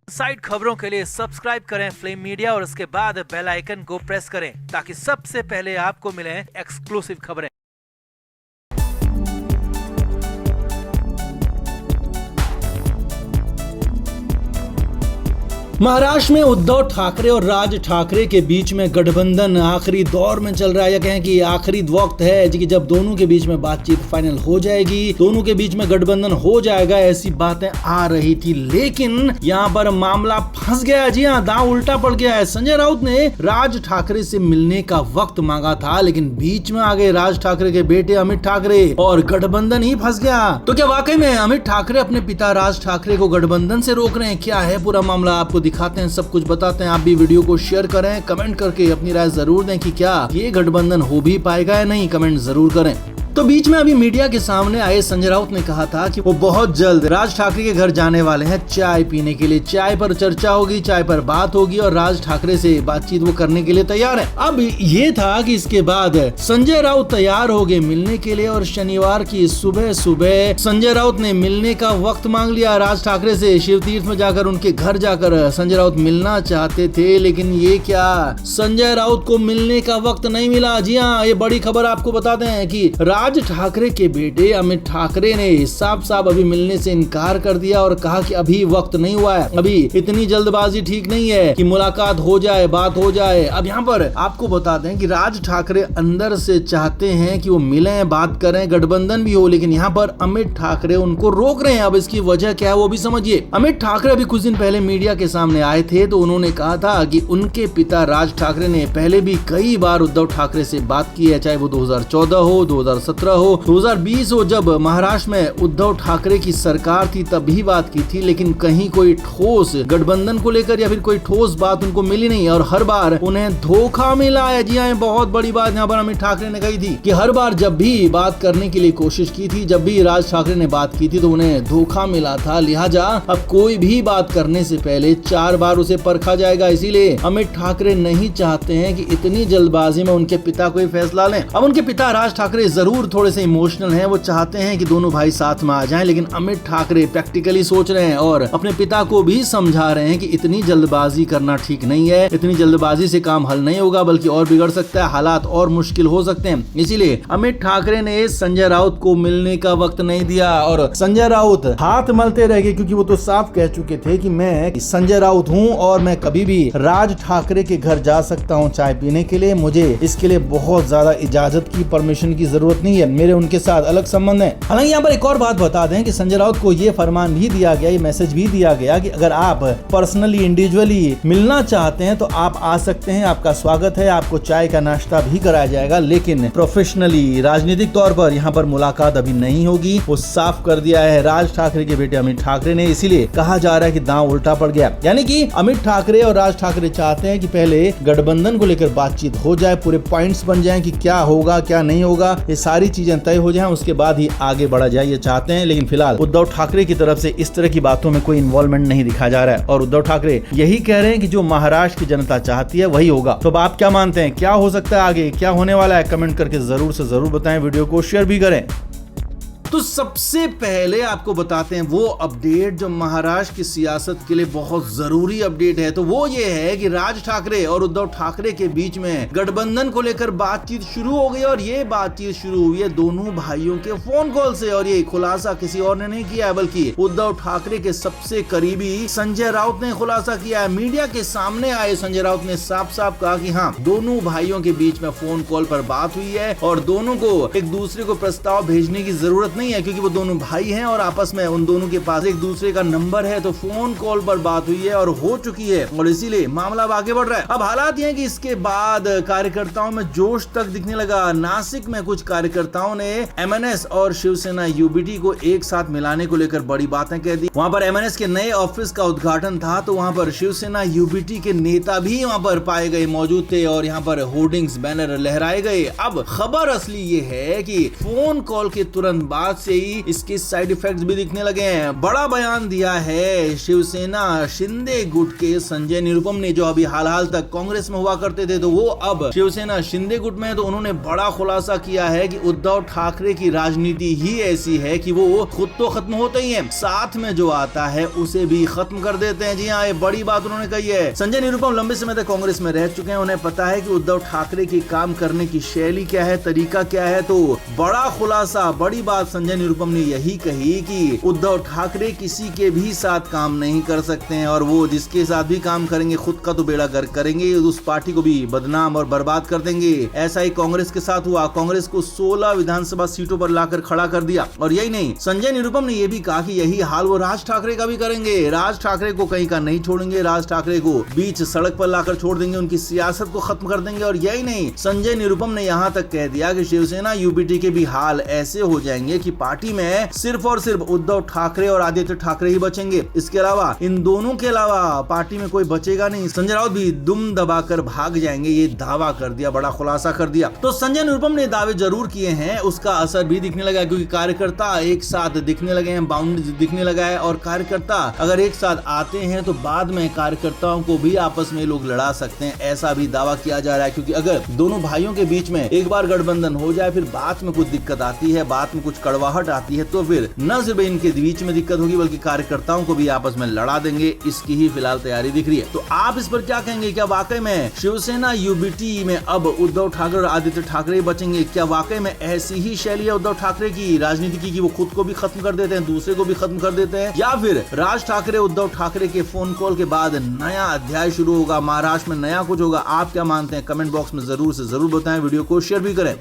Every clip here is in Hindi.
साइड खबरों के लिए सब्सक्राइब करें फ्लेम मीडिया और उसके बाद बेल आइकन को प्रेस करें ताकि सबसे पहले आपको मिले एक्सक्लूसिव खबरें। महाराष्ट्र में उद्धव ठाकरे और राज ठाकरे के बीच में गठबंधन आखिरी दौर में चल रहा है, या कहें कि आखिरी वक्त है कि जब दोनों के बीच में बातचीत फाइनल हो जाएगी, दोनों के बीच में गठबंधन हो जाएगा, ऐसी बातें आ रही थी। लेकिन यहाँ पर मामला फंस गया। जी हाँ, दांव उल्टा पड़ गया है। संजय राउत ने राज ठाकरे से मिलने का वक्त मांगा था, लेकिन बीच में आ गए राज ठाकरे के बेटे अमित ठाकरे और गठबंधन ही फंस गया। तो क्या वाकई में अमित ठाकरे अपने पिता राज ठाकरे को गठबंधन से रोक रहे हैं? क्या है पूरा मामला, आपको दिखाते हैं, सब कुछ बताते हैं। आप भी वीडियो को शेयर करें, कमेंट करके अपनी राय जरूर दें कि क्या ये गठबंधन हो भी पाएगा या नहीं, कमेंट जरूर करें। तो बीच में अभी मीडिया के सामने आए संजय राउत ने कहा था कि वो बहुत जल्द राज ठाकरे के घर जाने वाले हैं चाय पीने के लिए। चाय पर चर्चा होगी, चाय पर बात होगी और राज ठाकरे से बातचीत वो करने के लिए तैयार है। अब ये था कि इसके बाद संजय राउत तैयार हो गए मिलने के लिए और शनिवार की सुबह सुबह संजय राउत ने मिलने का वक्त मांग लिया राज ठाकरे से। शिव तीर्थ में जाकर उनके घर जाकर संजय राउत मिलना चाहते थे, लेकिन ये क्या, संजय राउत को मिलने का वक्त नहीं मिला। जी हाँ, ये बड़ी खबर आपको बताते हैं कि राज ठाकरे के बेटे अमित ठाकरे ने साफ साफ अभी मिलने से इनकार कर दिया और कहा कि अभी वक्त नहीं हुआ है, अभी इतनी जल्दबाजी ठीक नहीं है कि मुलाकात हो जाए, बात हो जाए। अब यहाँ पर आपको बताते हैं कि राज ठाकरे अंदर से चाहते हैं कि वो मिलें, बात करें, गठबंधन भी हो, लेकिन यहाँ पर अमित ठाकरे उनको रोक रहे हैं। अब इसकी वजह क्या है वो भी समझिए। अमित ठाकरे अभी कुछ दिन पहले मीडिया के सामने आए थे, तो उन्होंने कहा था कि उनके पिता राज ठाकरे ने पहले भी कई बार उद्धव ठाकरे से बात की है, चाहे वो 2014 हो, 2017 हो, 2020 हो, जब महाराष्ट्र में उद्धव ठाकरे की सरकार थी तब भी बात की थी, लेकिन कहीं कोई ठोस गठबंधन को लेकर या फिर कोई ठोस बात उनको मिली नहीं और हर बार उन्हें धोखा मिला है। जी हाँ, बहुत बड़ी बात यहाँ पर अमित ठाकरे ने कही थी कि हर बार जब भी बात करने के लिए कोशिश की थी, जब भी राज ठाकरे ने बात की थी तो उन्हें धोखा मिला था। लिहाजा अब कोई भी बात करने से पहले 4 बार उसे परखा जाएगा। इसीलिए अमित ठाकरे नहीं चाहते हैं कि इतनी जल्दबाजी में उनके पिता कोई फैसला लें। अब उनके पिता राज ठाकरे जरूर थोड़े से इमोशनल हैं, वो चाहते हैं कि दोनों भाई साथ में आ जाएं, लेकिन अमित ठाकरे प्रैक्टिकली सोच रहे हैं और अपने पिता को भी समझा रहे हैं कि इतनी जल्दबाजी करना ठीक नहीं है, इतनी जल्दबाजी से काम हल नहीं होगा, बल्कि और बिगड़ सकता है, हालात और मुश्किल हो सकते हैं। इसीलिए अमित ठाकरे ने संजय राउत को मिलने का वक्त नहीं दिया और संजय राउत हाथ मलते रह गए, क्योंकि वो तो साफ कह चुके थे कि मैं संजय राउत हूँ और मैं कभी भी राज ठाकरे के घर जा सकता हूँ चाय पीने के लिए, मुझे इसके लिए बहुत ज्यादा इजाजत की, परमिशन की जरूरत नहीं है, मेरे उनके साथ अलग संबंध है। हालांकि यहाँ पर एक और बात बता दें कि संजय राउत को ये फरमान भी दिया गया, ये मैसेज भी दिया गया कि अगर आप पर्सनली इंडिविजुअली मिलना चाहते हैं तो आप आ सकते हैं, आपका स्वागत है, आपको चाय का नाश्ता भी कराया जाएगा, लेकिन प्रोफेशनली राजनीतिक तौर पर यहाँ पर मुलाकात अभी नहीं होगी। वो साफ कर दिया है राज ठाकरे के बेटे अमित ठाकरे ने। इसीलिए कहा जा रहा है कि दांव उल्टा पड़ गया, यानी कि अमित ठाकरे और राज ठाकरे चाहते हैं कि पहले गठबंधन को लेकर बातचीत हो जाए, पूरे पॉइंट्स बन जाए कि क्या होगा क्या नहीं होगा, ये सारी चीजें तय हो जाए, उसके बाद ही आगे बढ़ा जाए, ये चाहते हैं। लेकिन फिलहाल उद्धव ठाकरे की तरफ से इस तरह की बातों में कोई इन्वॉल्वमेंट नहीं दिखा जा रहा है और उद्धव ठाकरे यही कह रहे हैं कि जो महाराष्ट्र की जनता चाहती है वही होगा। तो आप क्या मानते हैं, क्या हो सकता है आगे, क्या होने वाला है, कमेंट करके जरूर से जरूर बताएं, वीडियो को शेयर भी करें। तो सबसे पहले आपको बताते हैं वो अपडेट जो महाराष्ट्र की सियासत के लिए बहुत जरूरी अपडेट है। तो वो ये है कि राज ठाकरे और उद्धव ठाकरे के बीच में गठबंधन को लेकर बातचीत शुरू हो गई और ये बातचीत शुरू हुई है दोनों भाइयों के फोन कॉल से और ये खुलासा किसी और ने नहीं किया है, बल्कि उद्धव ठाकरे के सबसे करीबी संजय राउत ने खुलासा किया है। मीडिया के सामने आए संजय राउत ने साफ साफ कहा कि हाँ, दोनों भाइयों के बीच में फोन कॉल पर बात हुई है और दोनों को एक दूसरे को प्रस्ताव भेजने की जरूरत नहीं है, क्योंकि वो दोनों भाई हैं और आपस में उन दोनों के पास एक दूसरे का नंबर है। तो फोन कॉल पर बात हुई है और हो चुकी है और इसीलिए मामला आगे बढ़ रहा है। अब हालात ये हैं कि इसके बाद कार्यकर्ताओं में जोश तक दिखने लगा। नासिक में कुछ कार्यकर्ताओं ने एमएनएस और शिवसेना यूबीटी को एक साथ मिलाने को लेकर बड़ी बातें कह दी। वहां पर एमएनएस के नए ऑफिस का उद्घाटन था, तो वहां पर शिवसेना यूबीटी के नेता भी वहां पर पाए गए, मौजूद थे और यहाँ पर होर्डिंग्स, बैनर लहराए गए। अब खबर असली ये है कि फोन कॉल के तुरंत बाद बाद से ही इसके साइड इफेक्ट्स भी दिखने लगे हैं। बड़ा बयान दिया है शिवसेना शिंदे गुट के संजय निरुपम ने, जो अभी हाल तक कांग्रेस में हुआ करते थे, तो वो अब शिवसेना शिंदे गुट में है। तो उन्होंने बड़ा खुलासा किया है कि उद्धव ठाकरे की राजनीति ही ऐसी है कि वो खुद तो खत्म होते ही है, साथ में जो आता है उसे भी खत्म कर देते हैं। जी हाँ, ये बड़ी बात उन्होंने कही है। संजय निरुपम लंबे समय तक कांग्रेस में रह चुके हैं, उन्हें पता है कि उद्धव ठाकरे की काम करने की शैली क्या है, तरीका क्या है। तो बड़ा खुलासा, बड़ी बात संजय निरुपम ने यही कही कि उद्धव ठाकरे किसी के भी साथ काम नहीं कर सकते हैं और वो जिसके साथ भी काम करेंगे खुद का तो बेड़ा गर्क करेंगे, उस पार्टी को भी बदनाम और बर्बाद कर देंगे। ऐसा ही कांग्रेस के साथ हुआ, कांग्रेस को 16 विधानसभा सीटों पर लाकर खड़ा कर दिया। और यही नहीं, संजय निरुपम ने यह भी कहा कि यही हाल वो राज ठाकरे का भी करेंगे। राज ठाकरे को कहीं का नहीं छोड़ेंगे, राज ठाकरे को बीच सड़क पर लाकर छोड़ देंगे, उनकी सियासत को खत्म कर देंगे। और यही नहीं, संजय निरुपम ने यहाँ तक कह दिया कि शिवसेना यूबीटी के भी हाल ऐसे हो जाएंगे कि पार्टी में सिर्फ और सिर्फ उद्धव ठाकरे और आदित्य ठाकरे ही बचेंगे। इसके अलावा, इन दोनों के अलावा पार्टी में कोई बचेगा नहीं। संजय राउत भी दुम दबाकर भाग जाएंगे, ये दावा कर दिया, बड़ा खुलासा कर दिया। तो संजय निरुपम ने दावे जरूर किए हैं, उसका असर भी दिखने लगा, क्योंकि कार्यकर्ता एक साथ दिखने लगे हैं, बाउंड्री दिखने लगा है। और कार्यकर्ता अगर एक साथ आते हैं तो बाद में कार्यकर्ताओं को भी आपस में लोग लड़ा सकते हैं, ऐसा भी दावा किया जा रहा है। क्योंकि अगर दोनों भाइयों के बीच में एक बार गठबंधन हो जाए, फिर बाद में कुछ दिक्कत आती है, बाद में कुछ कड़वाहट आती है, तो फिर न सिर्फ इनके बीच में दिक्कत होगी बल्कि कार्यकर्ताओं को भी आपस में लड़ा देंगे। इसकी ही फिलहाल तैयारी दिख रही है। तो आप इस पर क्या कहेंगे? क्या वाकई में शिवसेना यूबीटी में अब उद्धव ठाकरे और आदित्य ठाकरे बचेंगे? क्या वाकई में ऐसी ही शैली है उद्धव ठाकरे की राजनीति की कि वो खुद को भी खत्म कर देते हैं, दूसरे को भी खत्म कर देते हैं? या फिर राज ठाकरे उद्धव ठाकरे के फोन कॉल के बाद नया अध्याय शुरू होगा, महाराष्ट्र में नया कुछ होगा? आप क्या मानते हैं? कमेंट बॉक्स में जरूर से जरूर बताएं, वीडियो को शेयर भी करें।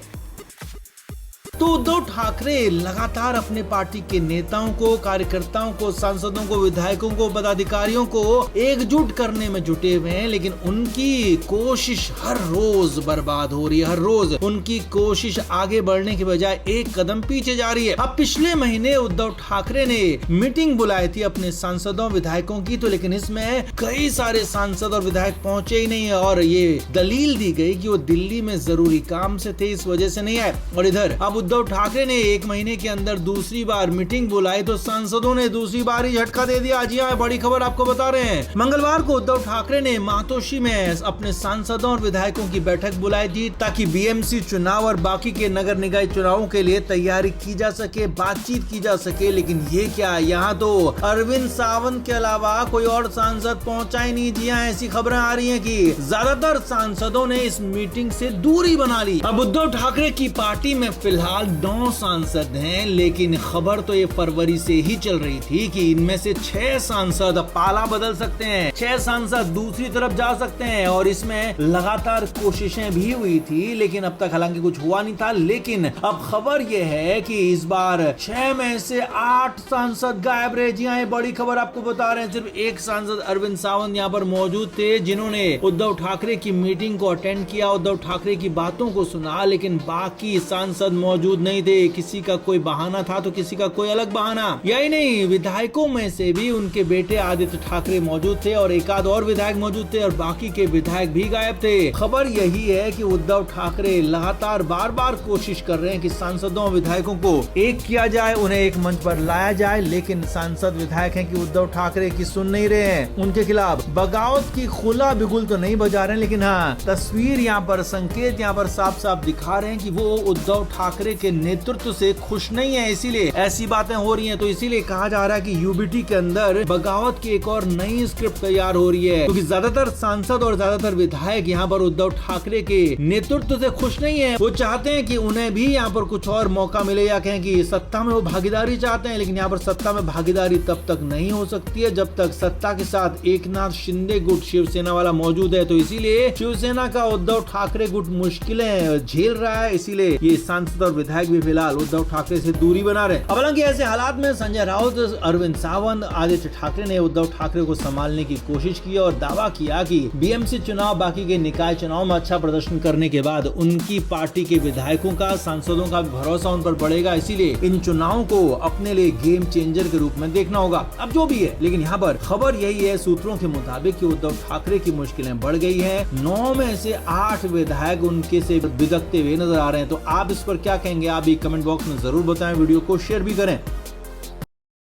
तो उद्धव ठाकरे लगातार अपने पार्टी के नेताओं को, कार्यकर्ताओं को, सांसदों को, विधायकों को, पदाधिकारियों को एकजुट करने में जुटे हुए हैं, लेकिन उनकी कोशिश हर रोज बर्बाद हो रही है। हर रोज उनकी कोशिश आगे बढ़ने के बजाय एक कदम पीछे जा रही है। अब पिछले महीने उद्धव ठाकरे ने मीटिंग बुलाई थी अपने सांसदों, विधायकों की, तो लेकिन इसमें कई सारे सांसद और विधायक पहुंचे ही नहीं, और ये दलील दी गई कि वो दिल्ली में जरूरी काम से थे, इस वजह से नहीं आए। और इधर अब उद्धव ठाकरे ने एक महीने के अंदर दूसरी बार मीटिंग बुलाई तो सांसदों ने दूसरी बार ही झटका दे दिया। जी हां, बड़ी खबर आपको बता रहे हैं। मंगलवार को उद्धव ठाकरे ने मातोश्री में अपने सांसदों और विधायकों की बैठक बुलाई थी ताकि बीएमसी चुनाव और बाकी के नगर निकाय चुनावों के लिए तैयारी की जा सके, बातचीत की जा सके। लेकिन ये क्या, यहाँ तो अरविंद सावंत के अलावा कोई और सांसद पहुंचा ही नहीं। जी हां, ऐसी खबरें आ रही है कि ज्यादातर सांसदों ने इस मीटिंग से दूरी बना ली। अब उद्धव ठाकरे की पार्टी में फिलहाल 9 सांसद हैं, लेकिन खबर तो ये फरवरी से ही चल रही थी कि इनमें से 6 सांसद पाला बदल सकते हैं, 6 सांसद दूसरी तरफ जा सकते हैं। और इसमें लगातार कोशिशें भी हुई थी, लेकिन अब तक हालांकि कुछ हुआ नहीं था। लेकिन अब खबर ये है कि इस बार 6 में से 8 सांसद गायब रहे। जी हाँ, ये बड़ी खबर आपको बता रहे हैं। सिर्फ एक सांसद अरविंद सावंत यहाँ पर मौजूद थे, जिन्होंने उद्धव ठाकरे की मीटिंग को अटेंड किया, उद्धव ठाकरे की बातों को सुना, लेकिन बाकी सांसद मौजूद नहीं थे। किसी का कोई बहाना था तो किसी का कोई अलग बहाना। यही नहीं, विधायकों में से भी उनके बेटे आदित्य ठाकरे मौजूद थे और एक आध और विधायक मौजूद थे, और बाकी के विधायक भी गायब थे। खबर यही है कि उद्धव ठाकरे लगातार बार बार कोशिश कर रहे हैं कि सांसदों विधायकों को एक किया जाए, उन्हें एक मंच पर लाया जाए। लेकिन सांसद विधायक हैं कि उद्धव ठाकरे की सुन नहीं रहे हैं, उनके खिलाफ बगावत की खुला बिगुल तो नहीं बजा रहे हैं, लेकिन हाँ, तस्वीर यहाँ पर, संकेत यहाँ पर साफ साफ दिखा रहे हैं कि वो उद्धव ठाकरे के नेतृत्व से खुश नहीं है, इसीलिए ऐसी बातें हो रही हैं। तो इसीलिए कहा जा रहा है कि यूबीटी के अंदर बगावत की एक और नई स्क्रिप्ट तैयार हो रही है, क्योंकि ज्यादातर सांसद और ज्यादातर विधायक यहाँ पर उद्धव ठाकरे के नेतृत्व से खुश नहीं है। वो चाहते हैं कि उन्हें भी यहाँ पर कुछ और मौका मिले, या कहें कि सत्ता में वो भागीदारी चाहते हैं। लेकिन यहाँ पर सत्ता में भागीदारी तब तक नहीं हो सकती है जब तक सत्ता के साथ एकनाथ शिंदे गुट शिवसेना वाला मौजूद है। तो इसीलिए शिवसेना का उद्धव ठाकरे गुट मुश्किलें झेल रहा है, इसीलिए ये सांसद और विधायक भी फिलहाल उद्धव ठाकरे से दूरी बना रहे। अब हालांकि ऐसे हालात में संजय राउत, अरविंद सावंत, आदित्य ठाकरे ने उद्धव ठाकरे को संभालने की कोशिश की और दावा किया कि बीएमसी चुनाव, बाकी के निकाय चुनाव में अच्छा प्रदर्शन करने के बाद उनकी पार्टी के विधायकों का, सांसदों का भरोसा उन पर बढ़ेगा। इसीलिए इन चुनावों को अपने लिए गेम चेंजर के रूप में देखना होगा। अब जो भी है, लेकिन यहाँ पर खबर यही है सूत्रों के मुताबिक कि उद्धव ठाकरे की मुश्किलें बढ़ गई है। 9 में से 8 विधायक उनके से बिदकते हुए नजर आ रहे हैं। तो आप इस पर क्या कहेंगे? चाहेंगे आप भी कमेंट बॉक्स में जरूर बताएं, वीडियो को शेयर भी करें।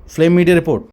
Flame media report.